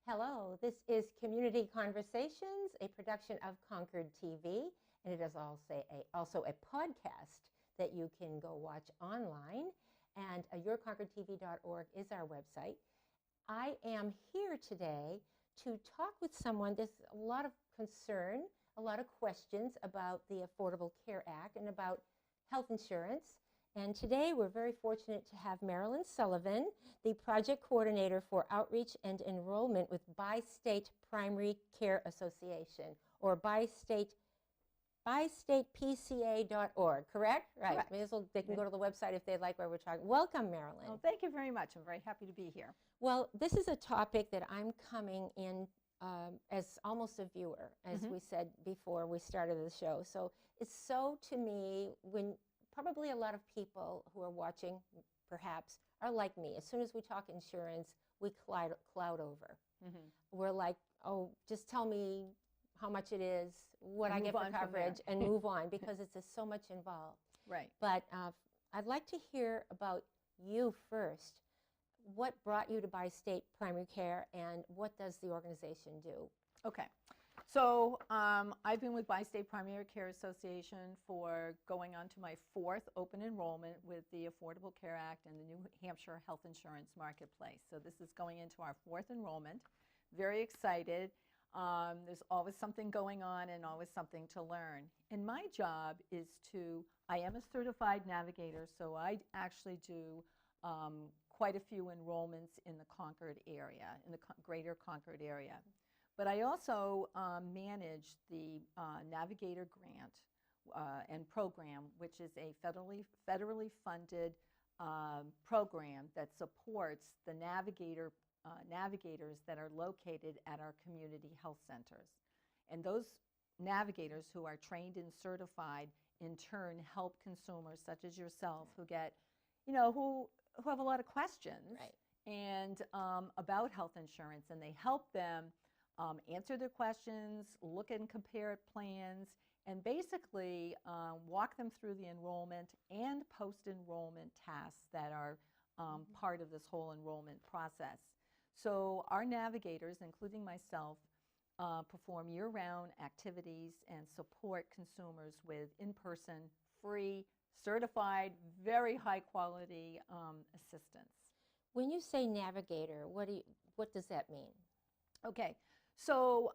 Hello, this is Community Conversations, a production of Concord TV, and it is also a podcast that you can go watch online, and yourconcordtv.org is our website. I am here today to talk with someone. There's a lot of concern, a lot of questions about the Affordable Care Act and about health insurance. And today we're very fortunate to have Marilyn Sullivan, the project coordinator for outreach and enrollment with Bi-State Primary Care Association, or bystatepca.org, correct? Right. Correct. May as well, they can go to the website if they like where we're talking. Welcome, Marilyn. Well, thank you very much. I'm very happy to be here. Well, this is a topic that I'm coming in as almost a viewer, as we said before we started the show. So it's so, to me, when probably a lot of people who are watching, perhaps, are like me. As soon as we talk insurance, we cloud over. We're like, oh, just tell me how much it is, what I get for coverage, and move on, because it's just so much involved. Right. But I'd like to hear about you first. What brought you to Bi-State Primary Care, and what does the organization do? Okay. So I've been with Bi-State Primary Care Association for going on to my 4th open enrollment with the Affordable Care Act and the New Hampshire Health Insurance Marketplace. So this is going into our 4th enrollment. Very excited. There's always something going on and always something to learn. And my job is I am a certified navigator, so I actually do quite a few enrollments in the Concord area, in the greater Concord area. But I also manage the Navigator Grant and program, which is a federally funded program that supports the navigators that are located at our community health centers. And those navigators who are trained and certified in turn help consumers such as yourself who get, who have a lot of questions and about health insurance, and they help them answer their questions, look and compare plans, and basically walk them through the enrollment and post-enrollment tasks that are part of this whole enrollment process. So our navigators, including myself, perform year-round activities and support consumers with in-person, free, certified, very high-quality assistance. When you say navigator, what does that mean? Okay. So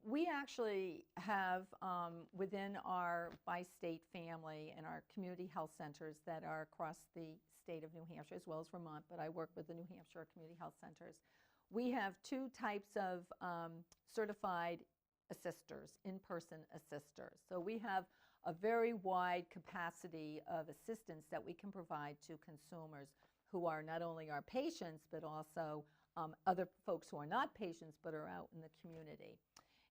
we actually have within our Bi-State family and our community health centers that are across the state of New Hampshire as well as Vermont, but I work with the New Hampshire Community Health Centers. We have 2 types of certified assisters, in-person assisters. So we have a very wide capacity of assistance that we can provide to consumers who are not only our patients, but also other folks who are not patients but are out in the community.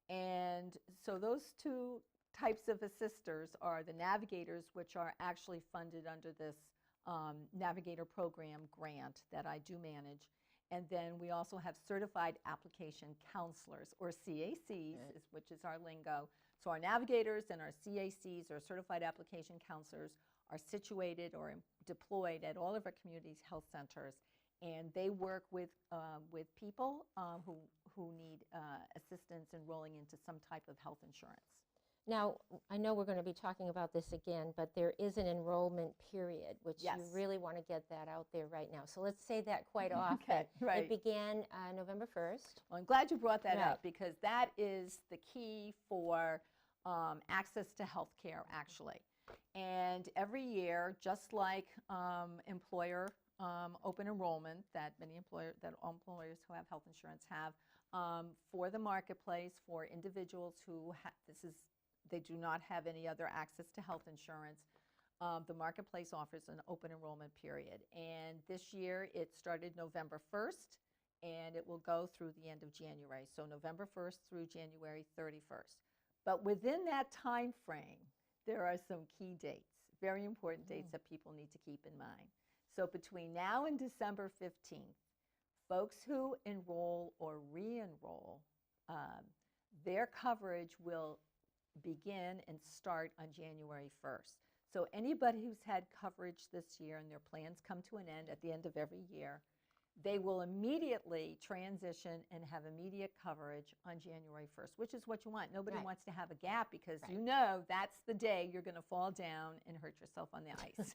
And so those 2 types of assisters are the navigators, which are actually funded under this Navigator Program grant that I do manage. And then we also have certified application counselors, or CACs, which is our lingo. So our navigators and our CACs, or certified application counselors, are situated or deployed at all of our community health centers. And they work with people who need assistance enrolling into some type of health insurance. Now, I know we're going to be talking about this again, but there is an enrollment period, which you really want to get that out there right now. So let's say that quite often. Okay, right. It began November 1st. Well, I'm glad you brought that up, because that is the key for access to health care, actually. And every year, just like employer open enrollment that all employers who have health insurance have, for the marketplace, for individuals who they do not have any other access to health insurance, the marketplace offers an open enrollment period. And this year it started November 1st, and it will go through the end of January. So November 1st through January 31st. But within that time frame, there are some key dates, very important dates that people need to keep in mind. So between now and December 15th, folks who enroll or re-enroll, their coverage will begin and start on January 1st. So anybody who's had coverage this year and their plans come to an end at the end of every year, they will immediately transition and have immediate coverage on January 1st, which is what you want. Nobody Right. wants to have a gap because Right. you know that's the day you're going to fall down and hurt yourself on the ice.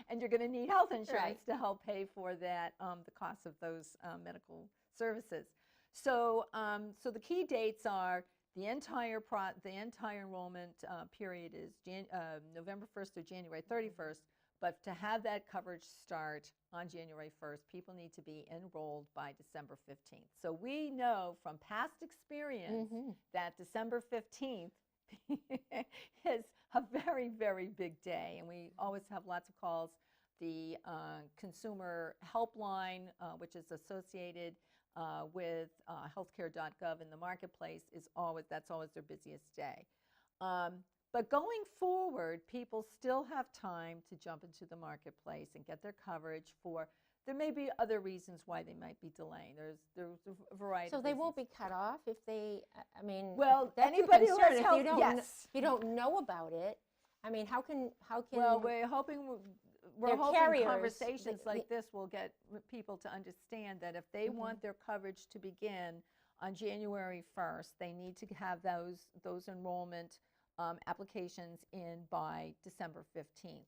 And you're going to need health insurance to help pay for that, the cost of those medical services. So, so the key dates are the entire enrollment period is November 1st through January 31st. But to have that coverage start on January 1st, people need to be enrolled by December 15th. So we know from past experience that December 15th is a very, very big day. And we always have lots of calls. The consumer helpline, which is associated with healthcare.gov in the marketplace, that's always their busiest day. But going forward, people still have time to jump into the marketplace and get their coverage for, there may be other reasons why they might be delaying. There's a variety So of they reasons. won't be cut off if they, I mean, Well, that's anybody a who concern. has If health, you don't, yes. if you don't know about it, I mean, how can Well, we're hoping their carriers, conversations like this will get people to understand that if they want their coverage to begin on January 1st, they need to have those enrollment applications in by December 15th.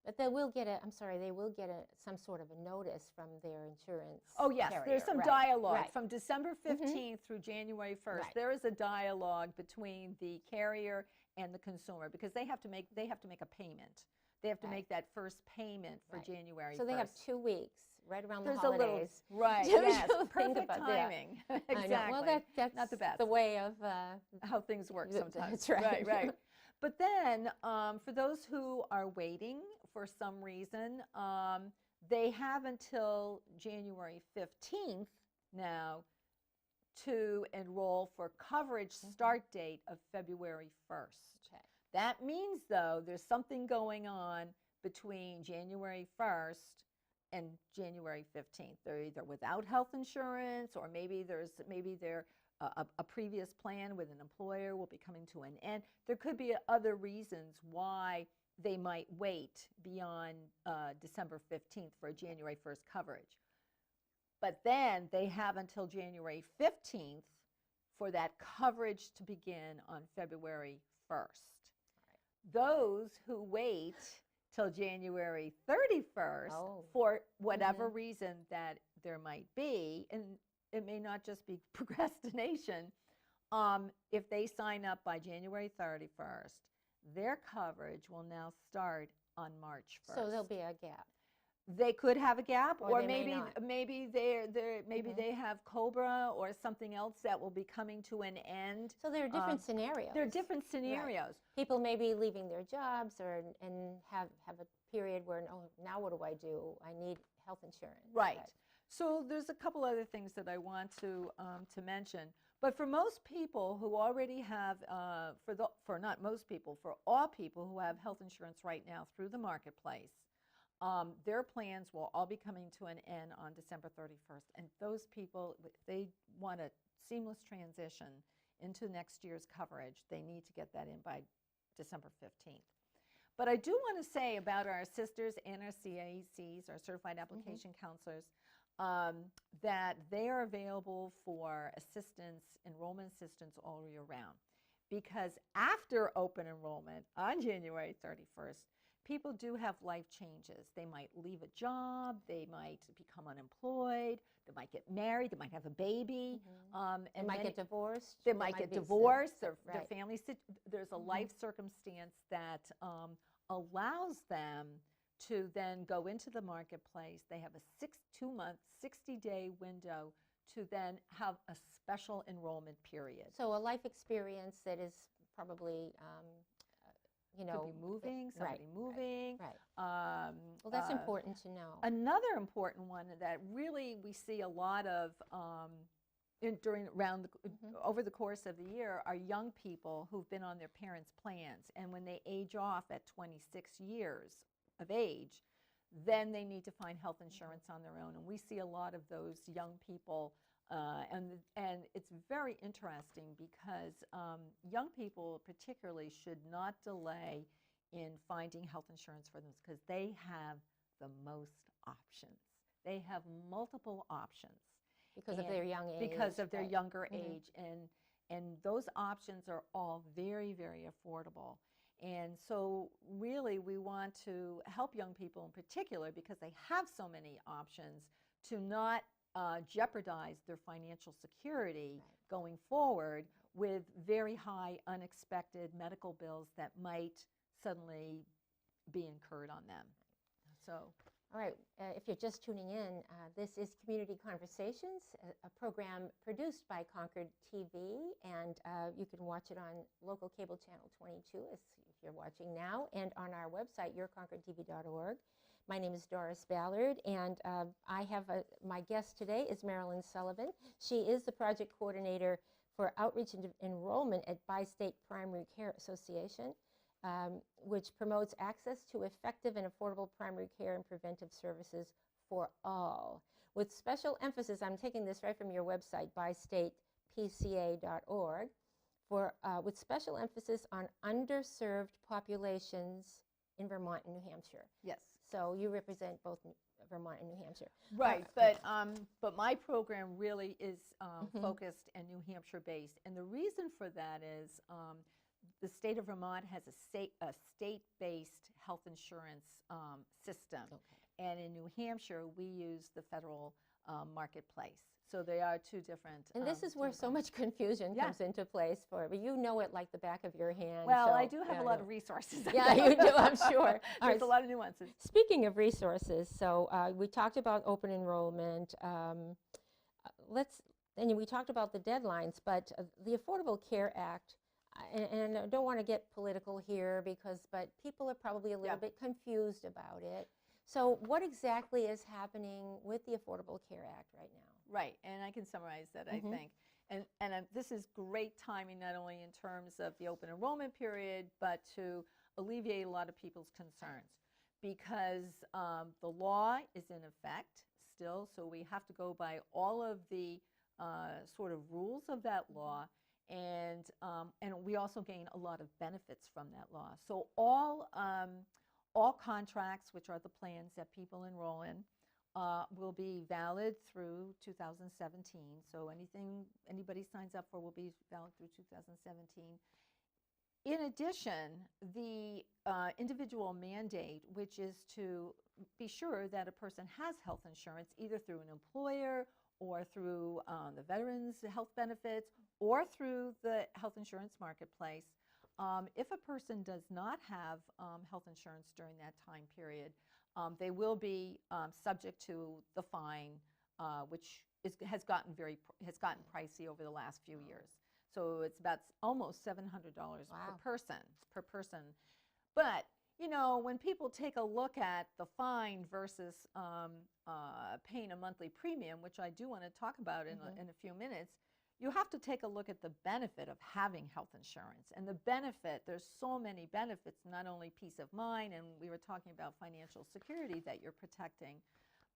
But they will get they will get some sort of a notice from their insurance Oh, yes, carrier. there's some Right. dialogue. Right. From December 15th through January 1st, Right. there is a dialogue between the carrier and the consumer because they have to make a payment. They have to make that first payment for Right. January 1st. So they have 2 weeks right around There's the holidays. right, to yes, think perfect about that. timing. I know. Exactly. Well, that's not the best. the way of How things work sometimes. That's right. Right. But then, for those who are waiting for some reason, they have until January 15th now to enroll for coverage start date of February 1st. Okay. That means, though, there's something going on between January 1st and January 15th. They're either without health insurance, or maybe they're a previous plan with an employer will be coming to an end. There could be other reasons why they might wait beyond December 15th for a January 1st coverage. But then they have until January 15th for that coverage to begin on February 1st. Those who wait till January 31st for whatever reason that there might be, and it may not just be procrastination, if they sign up by January 31st, their coverage will now start on March 1st. So there'll be a gap. They could have a gap, Or they may maybe not. maybe they have COBRA or something else that will be coming to an end. So there are different scenarios. There are different scenarios. People may be leaving their jobs and have a period where, oh, now what do? I need health insurance. Right. But So there's a couple other things that I want to mention. But for most people who already have, for not most people, for all people who have health insurance right now through the marketplace, their plans will all be coming to an end on December 31st. And those people, if they want a seamless transition into next year's coverage, they need to get that in by December 15th. But I do want to say about our sisters and our CACs, our Certified Application Counselors, that they are available for assistance, enrollment assistance all year round. Because after open enrollment on January 31st, people do have life changes. They might leave a job, they might become unemployed, they might get married, they might have a baby. They might get divorced. They might get be divorced, sick. their Right. family, there's a life circumstance that allows them to then go into the marketplace. They have a 2-month, 60-day window to then have a special enrollment period. So a life experience that is probably, Could be moving, somebody moving. Right. Well, that's important to know. Another important one that really we see a lot of over the course of the year are young people who've been on their parents' plans, and when they age off at 26 years of age, then they need to find health insurance on their own. And we see a lot of those young people, and it's very interesting because young people particularly should not delay in finding health insurance for them because they have the most options. they have multiple options. Because of their young age. Because of their right. younger age. And those options are all very, very affordable. And so really we want to help young people in particular, because they have so many options, to not jeopardize their financial security going forward with very high unexpected medical bills that might suddenly be incurred on them. So, all right, if you're just tuning in, this is Community Conversations, a program produced by Concord TV, and you can watch it on local cable channel 22 if you're watching now, and on our website, yourconcordtv.org. My name is Doris Ballard, and I have my guest today is Marilyn Sullivan. She is the project coordinator for outreach and enrollment at Bi-State Primary Care Association, which promotes access to effective and affordable primary care and preventive services for all. With special emphasis, I'm taking this right from your website, bystatepca.org, with special emphasis on underserved populations in Vermont and New Hampshire. yes. So you represent both Vermont and New Hampshire. Right, but my program really is focused and New Hampshire based, and the reason for that is the state of Vermont has a state-based health insurance system, and in New Hampshire we use the federal marketplace. So they are two different. And this is where so much confusion comes into place for, but you know it like the back of your hand. Well, so, I do have a lot of resources. Yeah, you do, I'm sure. There's a lot of nuances. Speaking of resources, so we talked about open enrollment. We talked about the deadlines, but the Affordable Care Act, and I don't want to get political here but people are probably a little bit confused about it. So what exactly is happening with the Affordable Care Act right now? Right, and I can summarize that, I think. And this is great timing, not only in terms of the open enrollment period, but to alleviate a lot of people's concerns. Because the law is in effect still, so we have to go by all of the sort of rules of that law, and we also gain a lot of benefits from that law. So all contracts, which are the plans that people enroll in, will be valid through 2017. So anything anybody signs up for will be valid through 2017. In addition, the individual mandate, which is to be sure that a person has health insurance, either through an employer or through the Veterans Health Benefits or through the health insurance marketplace. If a person does not have health insurance during that time period, they will be subject to the fine, which has gotten pricey over the last few years. So it's about almost $700 per person. But you know, when people take a look at the fine versus paying a monthly premium, which I do want to talk about in a few minutes, you have to take a look at the benefit of having health insurance. And the benefit, there's so many benefits, not only peace of mind, and we were talking about financial security that you're protecting,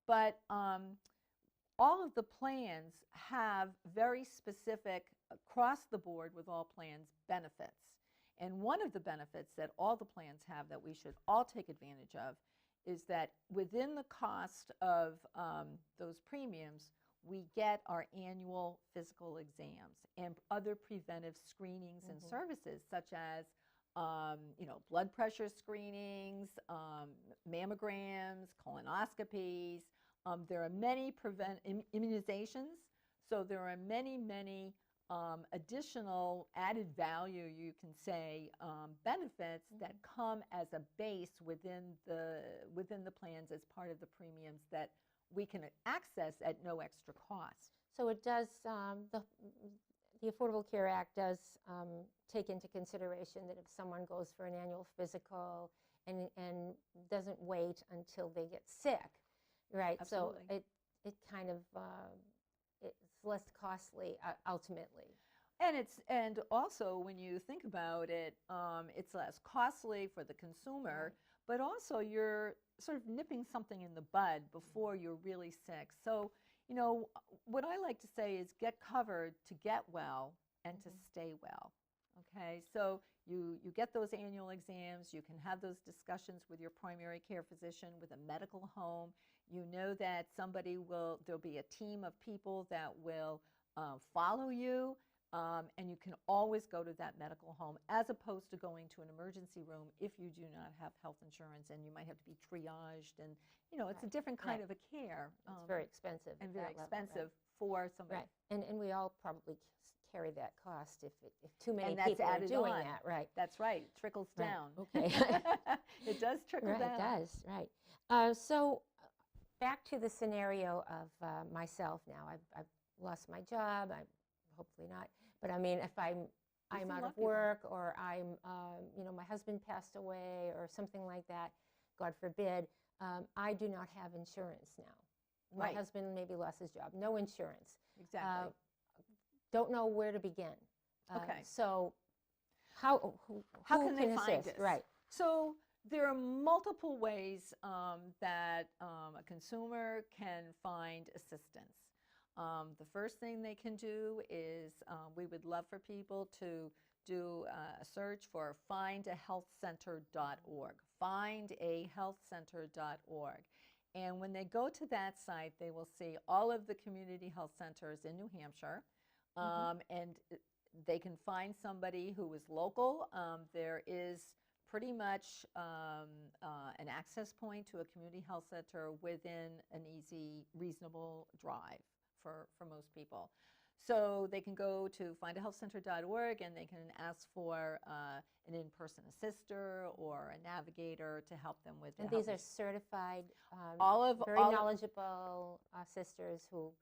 but all of the plans have very specific, across the board with all plans, benefits. And one of the benefits that all the plans have that we should all take advantage of is that within the cost of those premiums, we get our annual physical exams and other preventive screenings and services, such as blood pressure screenings, mammograms, colonoscopies. There are many immunizations, so there are many additional added value, you can say, benefits that come as a base within the plans as part of the premiums that we can access at no extra cost. So it does, the Affordable Care Act does take into consideration that if someone goes for an annual physical and doesn't wait until they get sick, right? Absolutely. So it kind of, it's less costly ultimately. And also when you think about it, it's less costly for the consumer, but also you're sort of nipping something in the bud before you're really sick. So, you know, what I like to say is get covered to get well and to stay well. Okay, so you get those annual exams, you can have those discussions with your primary care physician, with a medical home. You know that there'll be a team of people that will follow you, and you can always go to that medical home as opposed to going to an emergency room if you do not have health insurance, and you might have to be triaged, and it's a different kind of a care. It's very expensive. And very level, expensive for somebody. Right, and we all probably carry that cost if too many And that's people are added doing on. that, right? That's right. It trickles Right, down. okay. It does trickle Right, down. it does, right. So back to the scenario of myself now. I've lost my job. I'm hopefully not, but I mean, if I'm see a out lot of of people. work, or I'm, my husband passed away, or something like that, God forbid, I do not have insurance now. My Right. husband maybe lost his job. No insurance. Exactly. Don't know where to begin. Okay. So who can they find assist? us? Right. So there are multiple ways that a consumer can find assistance. The first thing they can do is we would love for people to do a search for findahealthcenter.org, findahealthcenter.org. And when they go to that site, they will see all of the community health centers in New Hampshire, and they can find somebody who is local. There is pretty much an access point to a community health center within an easy, reasonable drive for most people. So they can go to findahealthcenter.org, and they can ask for an in-person assister or a navigator to help them with. And these are certified, very all knowledgeable sisters who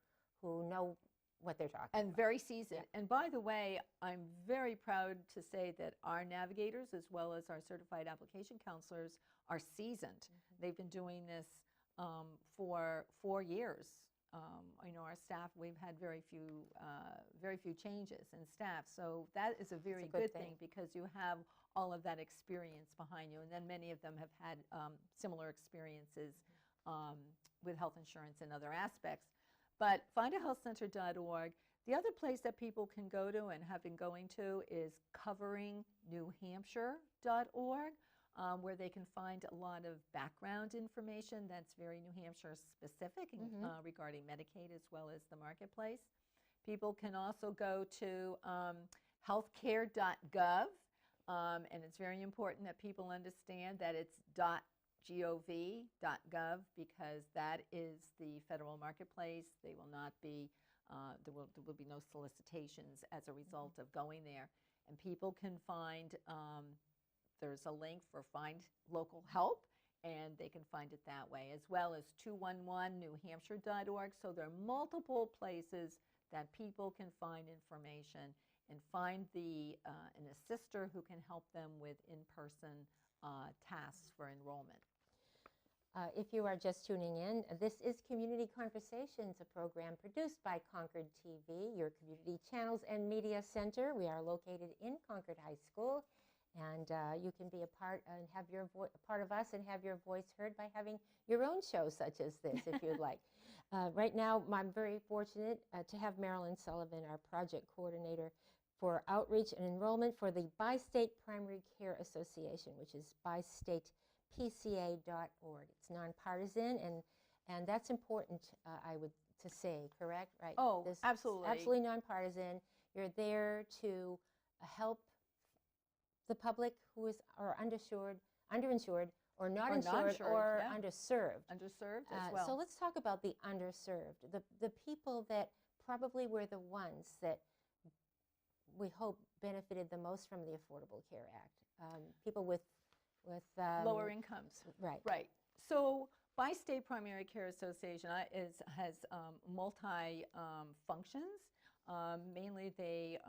know what they're talking and about. very seasoned. Yeah. And by the way, I'm very proud to say that our navigators, as well as our certified application counselors, are seasoned. They've been doing this for 4 years. Our staff, we've had very few changes in staff, so that is a very good thing, because you have all of that experience behind you, and then many of them have had similar experiences with health insurance and other aspects. But findahealthcenter.org. The other place that people can go to and have been going to is coveringnewhampshire.org. Where they can find a lot of background information that's very New Hampshire specific regarding Medicaid as well as the marketplace. People can also go to healthcare.gov, and it's very important that people understand that it's .gov.gov, because that is the federal marketplace. They will not be, there will be no solicitations as a result of going there. And people can find, there's a link for Find Local Help, and they can find it that way, as well as 211newhampshire.org. So there are multiple places that people can find information and find an assister who can help them with in-person tasks for enrollment. If you are just tuning in, this is Community Conversations, a program produced by Concord TV, your community channels and media center. We are located in Concord High School, and you can be a part and have your part of us and have your voice heard by having your own show such as this, if you'd like. Right now, I'm very fortunate to have Marilyn Sullivan, our project coordinator for outreach and enrollment for the Bi-State Primary Care Association, which is bistatepca.org. It's nonpartisan, and that's important, I would to say, correct? Right? Oh, absolutely. Absolutely nonpartisan. You're there to help the public who is underinsured, or not insured, or yeah. underserved. Underserved as well. So let's talk about the underserved, the people that probably were the ones that we hope benefited the most from the Affordable Care Act. People with lower incomes. Right. Right. So Bi-State Primary Care Association has multi-functions. Mainly they,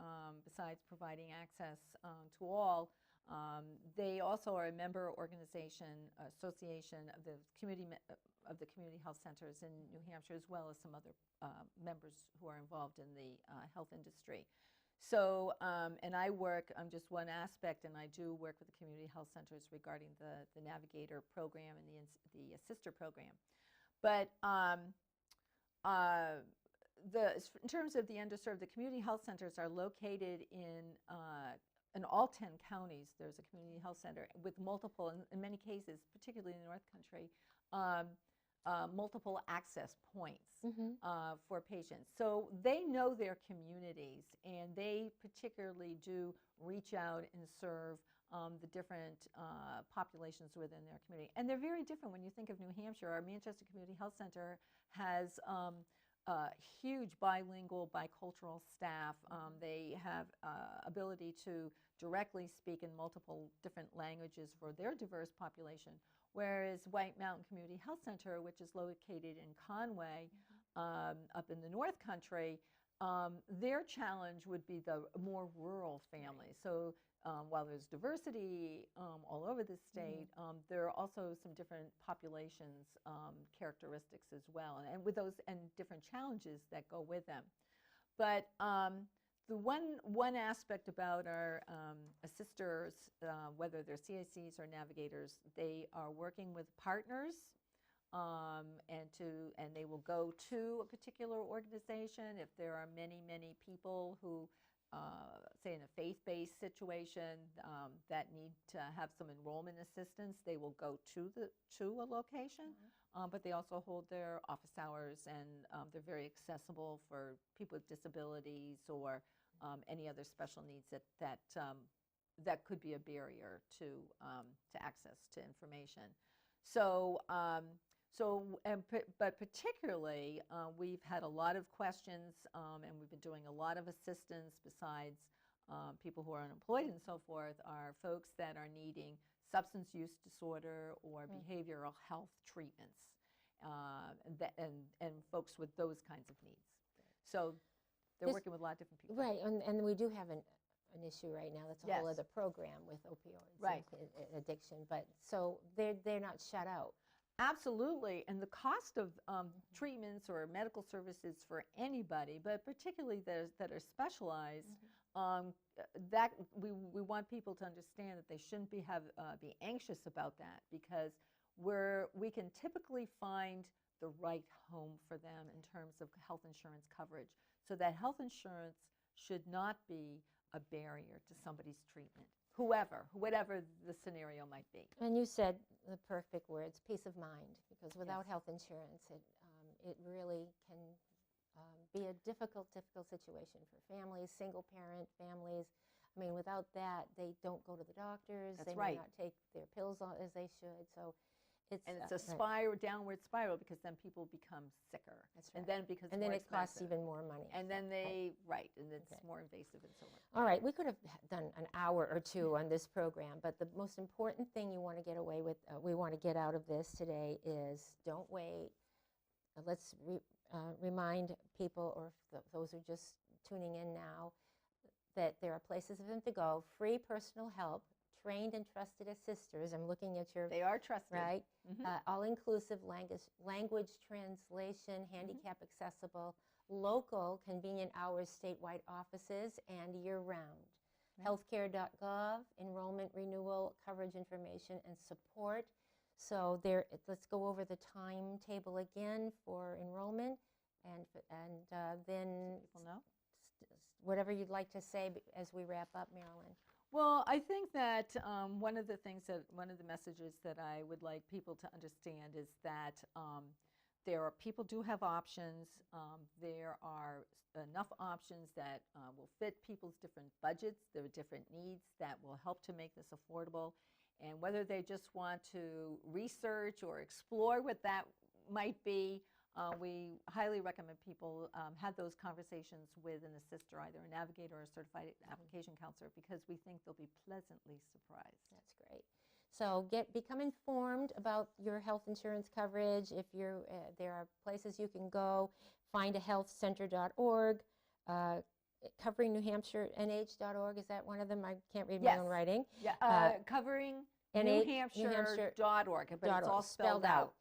besides providing access to all, they also are a member organization, association of the community health centers in New Hampshire, as well as some other members who are involved in the health industry. So, and I'm just one aspect, and I do work with the community health centers regarding the Navigator program and the Assister program. But in terms of the underserved, the community health centers are located in all 10 counties. There's a community health center with multiple, in many cases, particularly in the North Country, multiple access points Mm-hmm. for patients. So they know their communities, and they particularly do reach out and serve the different populations within their community. And they're very different when you think of New Hampshire. Our Manchester Community Health Center has huge bilingual, bicultural staff. They have ability to directly speak in multiple different languages for their diverse population. Whereas White Mountain Community Health Center, which is located in Conway, up in the North Country, their challenge would be the more rural families. So while there's diversity all over the state, there are also some different populations characteristics as well, and with those and different challenges that go with them. But the one aspect about our assisters, whether they're CICs or navigators, they are working with partners, and they will go to a particular organization if there are many people who, say in a faith-based situation, that need to have some enrollment assistance. They will go to a location, but they also hold their office hours, and they're very accessible for people with disabilities or any other special needs that could be a barrier to access to information. So, but particularly, we've had a lot of questions, and we've been doing a lot of assistance besides people who are unemployed and so forth, are folks that are needing substance use disorder or behavioral health treatments, and folks with those kinds of needs. So they're working with a lot of different people. Right, and we do have an issue right now. That's a whole Yes. other program with opioids Right. and addiction. But so they're not shut out. Absolutely, and the cost of treatments or medical services for anybody, but particularly those that are specialized, that we want people to understand that they shouldn't be anxious about that, because we can typically find the right home for them in terms of health insurance coverage. So that health insurance should not be a barrier to somebody's treatment, whatever the scenario might be. And you said the perfect words, peace of mind, because without Yes. health insurance, it really can be a difficult situation for families, single-parent families. I mean, without that, they don't go to the doctors. That's they right. may not take their pills as they should. So it's a downward spiral, because then people become sicker. That's right. And then because and more then it costs expensive. even more money. And then and it's Okay. more invasive and so on. All right, we could have done an hour or two on this program, but the most important thing you want to get away with, we want to get out of this today is don't wait. Let's remind people, or those who are just tuning in now, that there are places for them to go, free personal help, trained and trusted assisters. I'm looking at your, They are trusted. right? Mhm. All-inclusive language translation, handicap accessible, local convenient hours, statewide offices, and year-round. Right. Healthcare.gov, enrollment renewal, coverage information, and support. So let's go over the timetable again for enrollment, and then People know. whatever you'd like to say as we wrap up, Marilyn. Well, I think that one of the messages that I would like people to understand is that people do have options. There are enough options that will fit people's different budgets. There are different needs that will help to make this affordable. And whether they just want to research or explore what that might be, we highly recommend people have those conversations with an assister, either a navigator or a certified application counselor, because we think they'll be pleasantly surprised. That's great. So become informed about your health insurance coverage. If there are places you can go, findahealthcenter.org, coveringnewhampshirenh.org. Is that one of them? I can't read my own writing. Yeah, covering newhampshire.org, but it's all spelled out.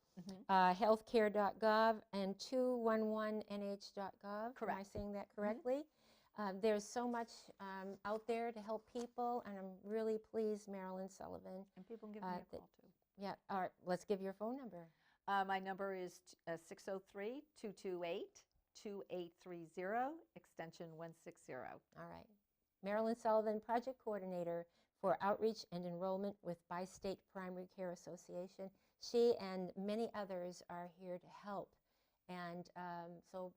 Healthcare.gov and 211nh.gov. Correct. Am I saying that correctly? There's so much out there to help people, and I'm really pleased, Marilyn Sullivan. And people can give me a call too. Yeah, all right, let's give your phone number. My number is 603-228-2830, extension 160. All right. Marilyn Sullivan, Project Coordinator for Outreach and Enrollment with Bi-State Primary Care Association. she and many others are here to help. And so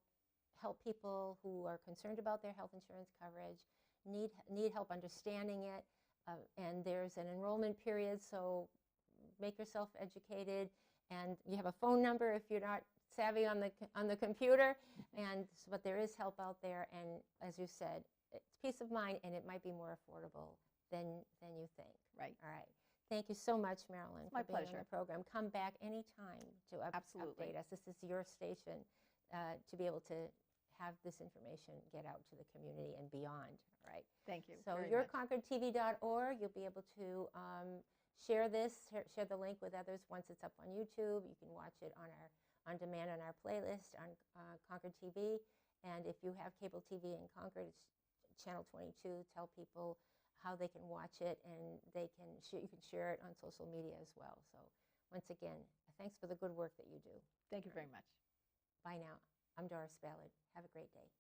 help people who are concerned about their health insurance coverage, need help understanding it. And there's an enrollment period, so make yourself educated. And you have a phone number if you're not savvy on the computer. But there is help out there. And as you said, it's peace of mind, and it might be more affordable than you think. Right. All right. Thank you so much, Marilyn, my for being pleasure. on the program. Come back anytime to Absolutely. update us. This is your station to be able to have this information get out to the community and beyond. All right. Thank you. So very much. YourConcordTV.org, you'll be able to share the link with others once it's up on YouTube. You can watch it on demand on our playlist on Concord TV. And if you have cable TV in Concord, it's Channel 22. Tell people how they can watch it, and you can share it on social media as well. So once again, thanks for the good work that you do. Thank you very much. Bye now. I'm Doris Ballard. Have a great day.